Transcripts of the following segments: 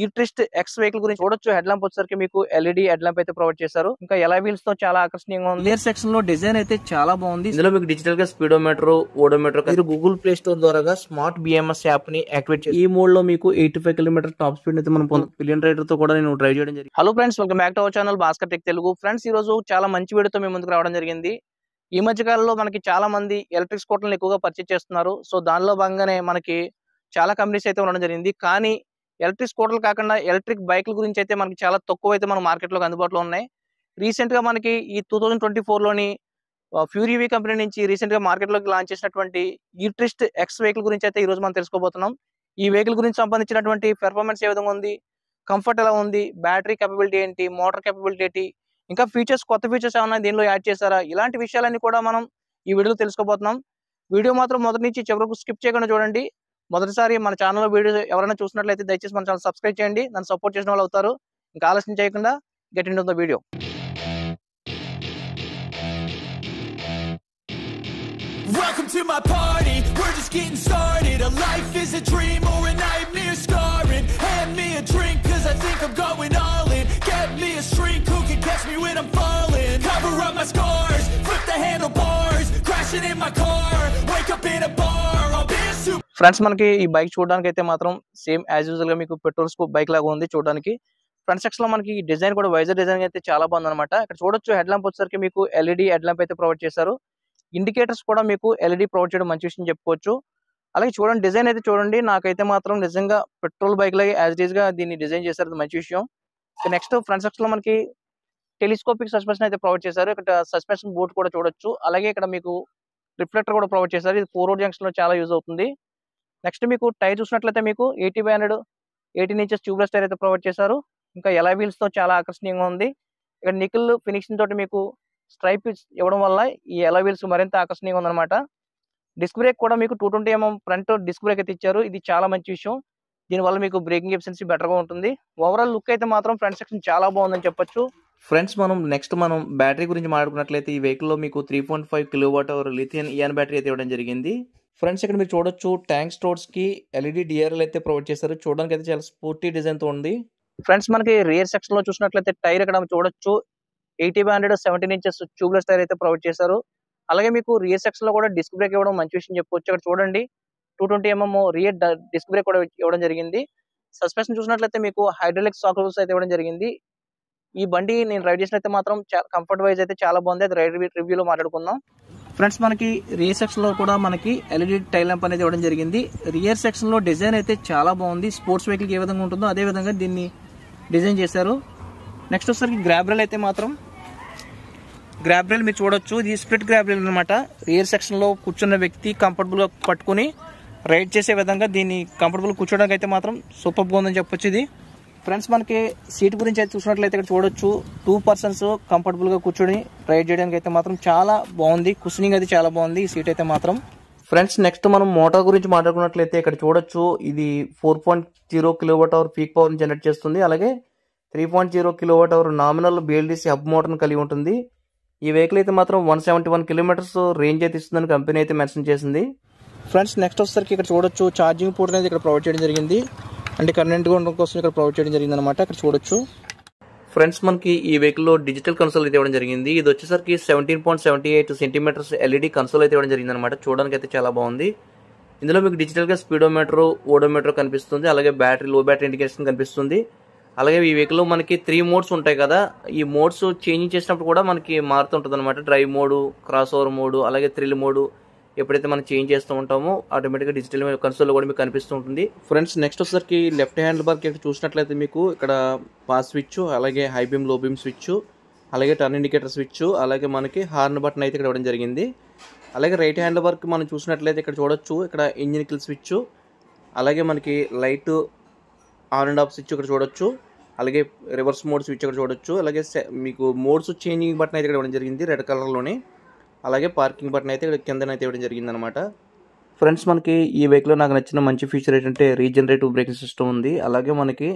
ఈ tryst X vehicle గురించి చూడొచ్చు. హెడ్ ల్యాంప్ వచ్చేసరికి మీకు ఎల్ఈడి హెడ్ ల్యాంప్ అయితే ప్రొవైడ్ చేశారు. ఇంకా ఎలా వీల్స్ తో చాలా ఆకర్షణీయంగా ఉంది. రియర్ సెక్షన్ లో డిజైన్ అయితే చాలా బాగుంది. ఇందులో మీకు డిజిటల్ గా స్పీడోమీటర్, ఓడోమీటర్, మీరు గూగుల్ ప్లే స్టోర్ ద్వారా స్మార్ట్ బిఎంఎస్ యాప్ ని యాక్టివేట్ చేసి ఈ మోడ్ లో మీకు 85 కిలోమీటర్ టాప్ స్పీడ్ అయితే మనం పిలియన్ రైడర్ తో కూడా నేను డ్రైవ్ చేయడం జరిగింది. Hello friends, welcome back to our channel Bhaskar tech Telugu. Friends, ఈ రోజు చాలా మంచి వీడియోతో మీ ముందుకు రావడం జరిగింది. ఈ మధ్య కాలంలో మనకి చాలా మంది ఎలక్ట్రిక్ స్కూటర్లను ఎక్కువగా పర్చేజ్ చేస్తున్నారు. సో దానిలో భాగంగానే మనకి చాలా కంపెనీస్ అయితే ఉండడం జరిగింది. కానీ ఎలక్ట్రిక్ స్కూటర్లు కాకుండా ఎలక్ట్రిక్ బైక్ల గురించి అయితే మనకి చాలా తక్కువ అయితే మన మార్కెట్లో అందుబాటులో ఉన్నాయి. రీసెంట్ గా మనకి ఈ 2024 లోని ఫ్యూరీ కంపెనీ నుంచి రీసెంట్ గా మార్కెట్ లోకి లాంచ్ చేసినటువంటి ఈ ట్రిస్ట్ ఎక్స్ వెహికల్ గురించి అయితే ఈ రోజు మనం తెలుసుకోబోతున్నాం. ఈ వెహికల్ గురించి సంబంధించినటువంటి పెర్ఫార్మెన్స్ ఏ విధంగా ఉంది, కంఫర్ట్ ఎలా ఉంది, బ్యాటరీ కేపబిలిటీ ఏంటి, మోటార్ కేపబిలిటీ ఏంటి, ఇంకా ఫీచర్స్, కొత్త ఫీచర్స్ ఏమైనా దీనిలో యాడ్ చేశారా, ఇలాంటి విషయాలన్నీ కూడా మనం ఈ వీడియోలో తెలుసుకోబోతున్నాం. వీడియో మాత్రం మొదటి నుంచి చివరి వరకు స్కిప్ చేయకుండా చూడండి. మొదటిసారి మన ఛానల్లో వీడియో ఎవరైనా చూసినట్లయితే దయచేసి మన ఛానల్ సబ్స్క్రైబ్ చేయండి. నన్ను సపోర్ట్ చేసిన వాళ్ళు అవుతారు. ఇంకా ఆలస్యం చేయకుండా get into the video. Welcome to my party, we're just getting started. A life is a dream or a nightmare scarring. Hand me a drink cause I think I'm going all in. Get me a shrink who can catch me when I'm falling. Cover up my scars, flip the handlebars, crashing in my car, wake up in a bar. I'll be a super. Friends, మనకి ఈ bike చూడడానికి అయితే మాత్రం same as usual గా మీకు petrol scoop bike లాగా ఉంది చూడడానికి. ఫ్రంట్ సెక్షన్ లో మనకి డిజైన్ కూడా వైజర్ డిజైన్ అయితే చాలా బాగుంది అనమాట. ఇక్కడ చూడొచ్చు హెడ్ ల్యాంప్ వచ్చేసరికి మీకు ఎల్ఈడి హెడ్ ల్యాంప్ అయితే ప్రొవైడ్ చేశారు. ఇండికేటర్స్ కూడా మీకు ఎల్ఈడి ప్రొవైడ్ చేయడం మంచి విషయం చెప్పుకోవచ్చు. అలాగే చూడండి, డిజైన్ అయితే చూడండి, నాకైతే మాత్రం నిజంగా పెట్రోల్ బైక్ లాగే యాజ్ ఇట్ ఈస్ గా దీన్ని డిజైన్ చేశారు, మంచి విషయం. నెక్స్ట్ ఫ్రంట్ సెక్షన్ లో మనకి టెలిస్కోపిక్ సస్పెన్షన్ అయితే ప్రొవైడ్ చేశారు. ఇక్కడ సస్పెన్షన్ బోర్డ్ కూడా చూడొచ్చు. అలాగే ఇక్కడ మీకు రిఫ్లెక్టర్ కూడా ప్రొవైడ్ చేశారు. ఇది 4 రోడ్ జంక్షన్ లో చాలా యూజ్ అవుతుంది. నెక్స్ట్ మీకు టైర్ చూసినట్లయితే మీకు 80/100 18 ఇంచెస్ ట్యూబ్లెస్ టైర్ అయితే ప్రొవైడ్ చేశారు. ఇంకా ఎలా వీల్స్ తో చాలా ఆకర్షణీయంగా ఉంది. ఇక్కడ నికిల్ ఫినిషింగ్ తోటి మీకు స్ట్రైప్ ఇవ్వడం వల్ల ఈ ఎలా వీల్స్ మరింత ఆకర్షణీయంగా ఉందన్నమాట. డిస్క్ బ్రేక్ కూడా మీకు 220mm ఫ్రంట్ డిస్క్ బ్రేక్ అయితే ఇచ్చారు. ఇది చాలా మంచి విషయం. దీనివల్ల మీకు బ్రేకింగ్ ఎఫిషియన్సీ బెటర్ గా ఉంటుంది. ఓవరాల్ లుక్ అయితే మాత్రం ఫ్రంట్ సెక్షన్ చాలా బాగుందని చెప్పొచ్చు. ఫ్రెండ్స్, మనం బ్యాటరీ గురించి మాట్లాడుకున్నట్లయితే ఈ వెహికల్ లో మీకు 3.5 kWh లిథియం ఇయాన్ బ్యాటరీ అయితే ఇవ్వడం జరిగింది. ఫ్రెండ్స్, ఇక్కడ మీరు చూడొచ్చు ట్యాంక్ స్టోర్స్ కి ఎల్ఈడి డిఆర్ఎల్ అయితే ప్రొవైడ్ చేశారు. చూడడానికి అయితే చాలా స్పోర్టీ డిజైన్ తో ఉంది. ఫ్రెండ్స్, మనకి రియర్ సెక్షన్ లో చూసినట్లయితే టైర్ ఇక్కడ చూడొచ్చు 80/100 17 ఇంచెస్ ట్యూబ్లెస్ టైర్ అయితే ప్రొవైడ్ చేశారు. అలాగే మీకు రియర్ సెక్షన్ లో కూడా డిస్క్ బ్రేక్ ఇవ్వడం మంచి విషయం చెప్పుకోవచ్చు. ఇక్కడ చూడండి 220mm రియర్ డిస్క్ బ్రేక్ కూడా ఇవ్వడం జరిగింది. సస్పెన్షన్ చూసినట్లయితే మీకు హైడ్రాలిక్ షాక్ అబ్జర్వర్స్ అయితే ఇవ్వడం జరిగింది. ఈ బండి నేను రైడ్ చేసినైతే మాత్రం కంఫర్ట్ వైజ్ అయితే చాలా బాగుంది. అది రైడ్ రివ్యూలో మాట్లాడుకుందాం. ఫ్రెండ్స్, మనకి రియర్ సెక్షన్ లో కూడా మనకి ఎల్ఈడి టైల్ ల్యాంప్ అనేది ఇవ్వడం జరిగింది. రియర్ సెక్షన్ లో డిజైన్ అయితే చాలా బాగుంది. స్పోర్ట్స్ వెహికల్ ఏ విధంగా ఉంటుందో అదే విధంగా దీన్ని డిజైన్ చేశారు. నెక్స్ట్ వచ్చేసరికి గ్రాబ్ రైల్ అయితే మాత్రం గ్రాబ్ రైల్ మీరు చూడొచ్చు. ఇది స్ప్లిట్ గ్రాబ్ రైల్ అనమాట. రియర్ సెక్షన్ లో కూర్చున్న వ్యక్తి కంఫర్టబుల్ గా పట్టుకుని రైడ్ చేసే విధంగా దీన్ని కంఫర్టబుల్ కూర్చోడానికి అయితే మాత్రం సూపర్ గా ఉందని చెప్పొచ్చు. ఇది ఫ్రెండ్స్, మనకి సీట్ గురించి అయితే చూసినట్లయితే ఇక్కడ చూడొచ్చు 2 persons కంఫర్టబుల్ గా కూర్చొని రైడ్ చేయడానికి అయితే మాత్రం చాలా బాగుంది. కుషనింగ్ అయితే చాలా బాగుంది ఈ సీట్ అయితే మాత్రం. ఫ్రెండ్స్, నెక్స్ట్ మనం మోటార్ గురించి మాట్లాడుకున్నట్లయితే ఇక్కడ చూడొచ్చు ఇది 4.0 kWh పీక్ పవర్ జనరేట్ చేస్తుంది. అలాగే 3.0 kWh nominal BLDC hub motor కలిగి ఉంటుంది. ఈ వెహికల్ అయితే మాత్రం 171 కిలోమీటర్స్ రేంజ్ అయితే ఇస్తుందని కంపెనీ అయితే మెన్షన్ చేసింది. ఫ్రెండ్స్, నెక్స్ట్ వచ్చేసరికి ఇక్కడ చూడొచ్చు ఛార్జింగ్ పోర్ట్ అనేది ఇక్కడ ప్రొవైడ్ చేయడం జరిగింది. అంటే కరెంట్ ఉండడం కోసం ఇక్కడ ప్రొవైడ్ చేయడం జరిగింది అనమాట. ఇక్కడ చూడొచ్చు. ఫ్రెండ్స్, మనకి ఈ వెహికల్ లో డిజిటల్ కన్సోల్ అయితే ఇవ్వడం జరిగింది. ఇది వచ్చేసరికి 17.78 సెంటీమీటర్స్ ఎల్ఈడి కన్సోల్ అయితే ఇవ్వడం జరిగింది అనమాట. చూడడానికి అయితే చాలా బాగుంది. ఇందులో మీకు డిజిటల్ గా స్పీడోమీటర్, ఓడోమీటర్ కనిపిస్తుంది. అలాగే బ్యాటరీ, లో బ్యాటరీ ఇండికేషన్ కనిపిస్తుంది. అలాగే ఈ వెహికల్ లో మనకి 3 మోడ్స్ ఉంటాయి కదా. ఈ మోడ్స్ చేంజ్ చేసినప్పుడు కూడా మనకి మారుతుంటుంది అనమాట. Drive mode, cross over mode, అలాగే థ్రిల్ మోడ్ ఎప్పుడైతే మనం చేంజ్ చేస్తూ ఉంటామో ఆటోమేటిక్ గా డిజిటల్ కన్సోల్ కూడా మీకు కనిపిస్తూ ఉంటుంది. ఫ్రెండ్స్, నెక్స్ట్ వచ్చేసరికి లెఫ్ట్ హ్యాండ్ బార్ చూసినట్లయితే మీకు ఇక్కడ పాస్ స్విచ్, అలాగే హై బీమ్, లో బీమ్ స్విచ్, అలాగే టర్న్ ఇండికేటర్ స్విచ్, అలాగే మనకి హార్న్ బటన్ అయితే ఇక్కడ ఇవ్వడం జరిగింది. అలాగే రైట్ హ్యాండ్ బార్ మనం చూసినట్లయితే ఇక్కడ చూడొచ్చు ఇక్కడ ఇంజిన్ కిల్ స్విచ్, అలాగే మనకి light on and off switch ఇక్కడ చూడొచ్చు. అలాగే రివర్స్ మోడ్ స్విచ్ ఇక్కడ చూడొచ్చు. అలాగే మీకు మోడ్స్ చేంజింగ్ బటన్ అయితే ఇక్కడ ఇవ్వడం జరిగింది రెడ్ కలర్లోనే. అలాగే పార్కింగ్ బటన్ అయితే ఇక్కడ కిందనైతే ఇవ్వడం జరిగింది అనమాట. ఫ్రెండ్స్, మనకి ఈ వెహికల్లో నాకు నచ్చిన మంచి ఫీచర్ ఏంటంటే రీజనరేటివ్ బ్రేకింగ్ సిస్టమ్ ఉంది. అలాగే మనకి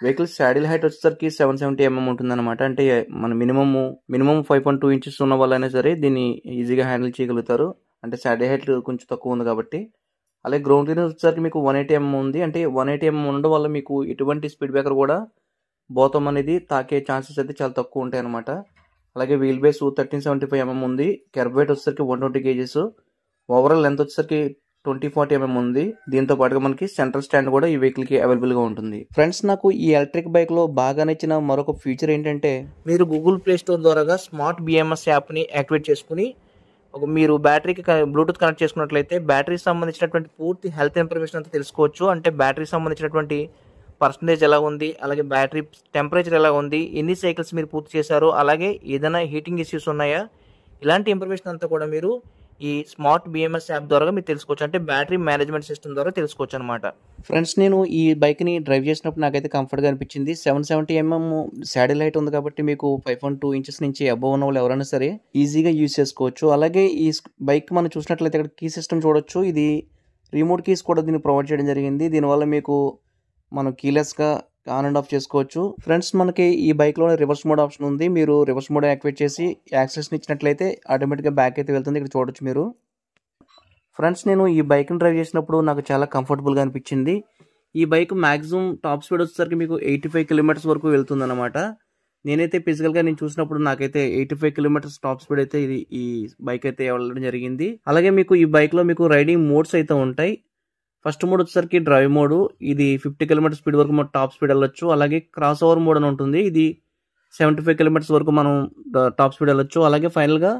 వెహికల్ సాడిల్ హైట్ వచ్చేసరికి 770mm ఉంటుంది అనమాట. అంటే మన మినిమం 5.2 ఇంచెస్ ఉన్న వాళ్ళైనా సరే దీన్ని ఈజీగా హ్యాండిల్ చేయగలుగుతారు. అంటే సాడిల్ హైట్ కొంచెం తక్కువ ఉంది కాబట్టి. అలాగే గ్రౌండ్ క్లియరెన్స్ వచ్చేసరికి మీకు 180 mm ఉంది. అంటే 180 mm ఉండడం వల్ల మీకు ఎటువంటి స్పీడ్ బ్రేకర్ కూడా బోతం అనేది తాకే ఛాన్సెస్ అయితే చాలా తక్కువ ఉంటాయి అనమాట. అలాగే వీల్ బేస్ 1375 mm ఉంది. కర్బ్ వెయిట్ వచ్చేసరికి 120 kgs. ఓవరాల్ లెంత్ వచ్చేసరికి 2040 mm ఉంది. దీంతో పాటుగా మనకి సెంట్రల్ స్టాండ్ కూడా ఈ వెహికల్ కి అవైలబుల్ గా ఉంటుంది. ఫ్రెండ్స్, నాకు ఈ ఎలక్ట్రిక్ బైక్ లో బాగా నచ్చిన మరొక ఫీచర్ ఏంటంటే మీరు గూగుల్ ప్లే స్టోర్ ద్వారా స్మార్ట్ BMS యాప్ ని యాక్టివేట్ చేసుకుని మీరు బ్యాటరీకి బ్లూటూత్ కనెక్ట్ చేసుకున్నట్లయితే బ్యాటరీకి సంబంధించినటువంటి పూర్తి హెల్త్ ఇన్ఫర్మేషన్ అంతా తెలుసుకోవచ్చు. అంటే బ్యాటరీకి సంబంధించినటువంటి పర్సంటేజ్ ఎలా ఉంది, అలాగే బ్యాటరీ టెంపరేచర్ ఎలా ఉంది, ఎన్ని సైకిల్స్ మీరు పూర్తి చేశారు, అలాగే ఏదైనా హీటింగ్ ఇష్యూస్ ఉన్నాయా, ఇలాంటి ఇన్ఫర్మేషన్ అంతా కూడా మీరు ఈ స్మార్ట్ BMS యాప్ ద్వారా మీరు తెలుసుకోవచ్చు. అంటే బ్యాటరీ మేనేజ్మెంట్ సిస్టమ్ ద్వారా తెలుసుకోవచ్చు అనమాట. ఫ్రెండ్స్, నేను ఈ బైక్ని డ్రైవ్ చేసినప్పుడు నాకైతే కంఫర్ట్గా అనిపించింది. 770 mm శాడిల్ హైట్ ఉంది కాబట్టి మీకు 5.2 inches నుంచి అబవ్ ఉన్న వాళ్ళు ఎవరైనా సరే ఈజీగా యూజ్ చేసుకోవచ్చు. అలాగే ఈ బైక్ మనం చూసినట్లయితే ఇక్కడ కీ సిస్టమ్ చూడొచ్చు. ఇది రిమోట్ కీస్ కూడా దీన్ని ప్రొవైడ్ చేయడం జరిగింది. దీనివల్ల మీకు మనం కీలెస్గా ఆన్ అండ్ ఆఫ్ చేసుకోవచ్చు. ఫ్రెండ్స్, మనకి ఈ బైక్లో రివర్స్ మోడ్ ఆప్షన్ ఉంది. మీరు రివర్స్ మోడ్ యాక్టివేట్ చేసి యాక్సిలరేషన్ ఇచ్చినట్లయితే ఆటోమేటిక్గా బ్యాక్ అయితే వెళ్తుంది. ఇక్కడ చూడొచ్చు మీరు. ఫ్రెండ్స్, నేను ఈ బైక్ని డ్రైవ్ చేసినప్పుడు నాకు చాలా కంఫర్టబుల్గా అనిపించింది. ఈ బైక్ మ్యాక్సిమం టాప్ స్పీడ్ వచ్చేసరికి మీకు 85 kilometers వరకు వెళ్తుంది అనమాట. నేనైతే ఫిజికల్గా నేను చూసినప్పుడు నాకైతే 85 kilometers టాప్ స్పీడ్ అయితే ఈ బైక్ అయితే వెళ్ళడం జరిగింది. అలాగే మీకు ఈ బైక్లో మీకు రైడింగ్ మోడ్స్ అయితే ఉంటాయి. ఫస్ట్ మోడ్ వచ్చేసరికి డ్రైవ్ మోడ్. ఇది 50 kilometers స్పీడ్ వరకు మనం టాప్ స్పీడ్ వెళ్ళొచ్చు. అలాగే క్రాస్ ఓవర్ మోడ్ అని ఉంటుంది. ఇది 75 kilometers వరకు మనం టాప్ స్పీడ్ వెళ్ళొచ్చు. అలాగే ఫైనల్గా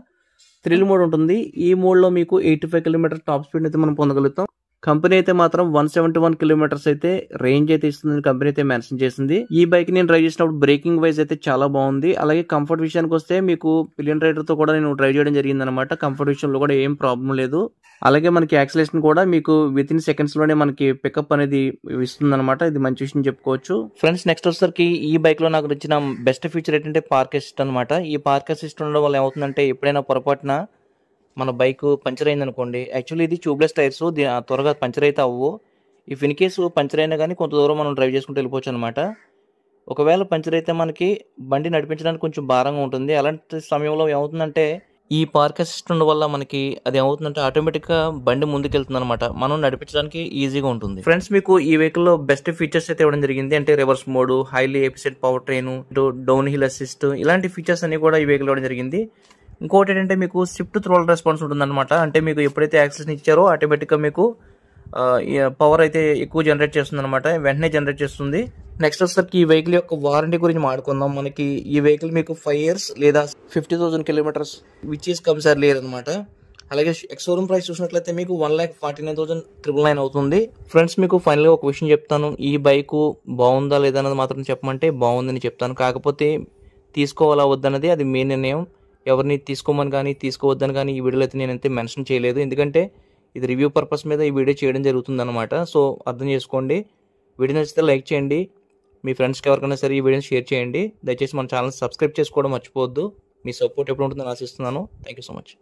థ్రిల్ మోడ్ ఉంటుంది. ఈ మోడ్లో మీకు 85 kilometers టాప్ స్పీడ్ అయితే మనం పొందగలుగుతాం. కంపెనీ అయితే మాత్రం 171 kilometers అయితే రేంజ్ అయితే ఇస్తుంది కంపెనీ అయితే మెన్షన్ చేసింది. ఈ బైక్ నేను డ్రైవ్ చేసినప్పుడు బ్రేకింగ్ వైజ్ అయితే చాలా బాగుంది. అలాగే కంఫర్ట్ విషయానికి వస్తే మీకు పిలియన్ రైడర్ తో కూడా నేను డ్రైవ్ చేయడం జరిగింది అనమాట. కంఫర్ట్ విషయంలో కూడా ఏం ప్రాబ్లం లేదు. అలాగే మనకి యాక్సిలరేషన్ కూడా మీకు విత్ ఇన్ సెకండ్స్ లోనే మనకి పికప్ అనేది ఇస్తుంది అనమాట. ఇది మంచి విషయం చెప్పుకోవచ్చు. ఫ్రెండ్స్, నెక్స్ట్ వచ్చేసరికి ఈ బైక్ లో నాకు నచ్చిన బెస్ట్ ఫీచర్ ఏంటంటే పార్క్ అసిస్ట్ అనమాట. ఈ పార్క్ అసిస్ట్ ఉండడం వల్ల ఏమవుతుందంటే ఎప్పుడైనా పొరపాటున మన బైక్ పంచర్ అయింది అనుకోండి, యాక్చువల్లీ ఇది ట్యూబ్లెస్ టైర్స్, త్వరగా పంచర్ అయితే అవ్వవు. ఇఫ్ ఇన్ కేసు పంచర్ అయినా కానీ కొంత దూరం మనం డ్రైవ్ చేసుకుంటూ వెళ్ళిపోవచ్చు అనమాట. ఒకవేళ పంచర్ అయితే మనకి బండి నడిపించడానికి కొంచెం భారంగా ఉంటుంది. అలాంటి సమయంలో ఏమవుతుందంటే ఈ పార్క్ అసిస్ట్ ఉండడం వల్ల మనకి అది ఏమవుతుందంటే ఆటోమేటిక్గా బండి ముందుకెళ్తుంది అనమాట. మనం నడిపించడానికి ఈజీగా ఉంటుంది. ఫ్రెండ్స్, మీకు ఈ వెహికల్లో బెస్ట్ ఫీచర్స్ అయితే ఇవ్వడం జరిగింది. అంటే reverse mode, highly efficient power train, down hill assist, ఇలాంటి ఫీచర్స్ అన్ని కూడా ఈ వెహికల్ ఇవ్వడం జరిగింది. ఇంకోటి ఏంటంటే మీకు షిఫ్ట్ త్రోల్ రెస్పాన్స్ ఉంటుంది అనమాట. అంటే మీకు ఎప్పుడైతే యాక్సిలరేషన్ ఇచ్చారో ఆటోమేటిక్గా మీకు పవర్ అయితే ఎక్కువ జనరేట్ చేస్తుంది అనమాట. వెంటనే జనరేట్ చేస్తుంది. నెక్స్ట్ వచ్చేసరికి ఈ వెహికల్ యొక్క వారంటీ గురించి మాట్లాడుకుందాం. మనకి ఈ వెహికల్ మీకు 5 years లేదా 50,000 kilometers which is comes earlier అనమాట. అలాగే ఎక్స్-షోరూమ్ ప్రైస్ చూసినట్లయితే మీకు 1,49,999 అవుతుంది. ఫ్రెండ్స్, మీకు ఫైనల్గా ఒక విషయం చెప్తాను. ఈ బైక్ బాగుందా లేదా అన్నది మాత్రం చెప్పమంటే బాగుందని చెప్తాను. కాకపోతే తీసుకోవాలా వద్దన్నది అది మీ నిర్ణయం. ఎవరిని తీసుకోమని కానీ తీసుకోవద్దని కానీ ఈ వీడియోలో అయితే నేనైతే మెన్షన్ చేయలేదు. ఎందుకంటే ఇది రివ్యూ పర్పస్ మీద ఈ వీడియో చేయడం జరుగుతుంది అనమాట. సో అర్థం చేసుకోండి. వీడియో నచ్చితే లైక్ చేయండి. మీ ఫ్రెండ్స్కి ఎవరికైనా సరే ఈ వీడియోని షేర్ చేయండి. దయచేసి మన ఛానల్ సబ్స్క్రైబ్ చేసుకోవడం మర్చిపోవద్దు. మీ సపోర్ట్ ఎప్పుడు ఉంటుందని ఆశిస్తున్నాను. Thank you so much.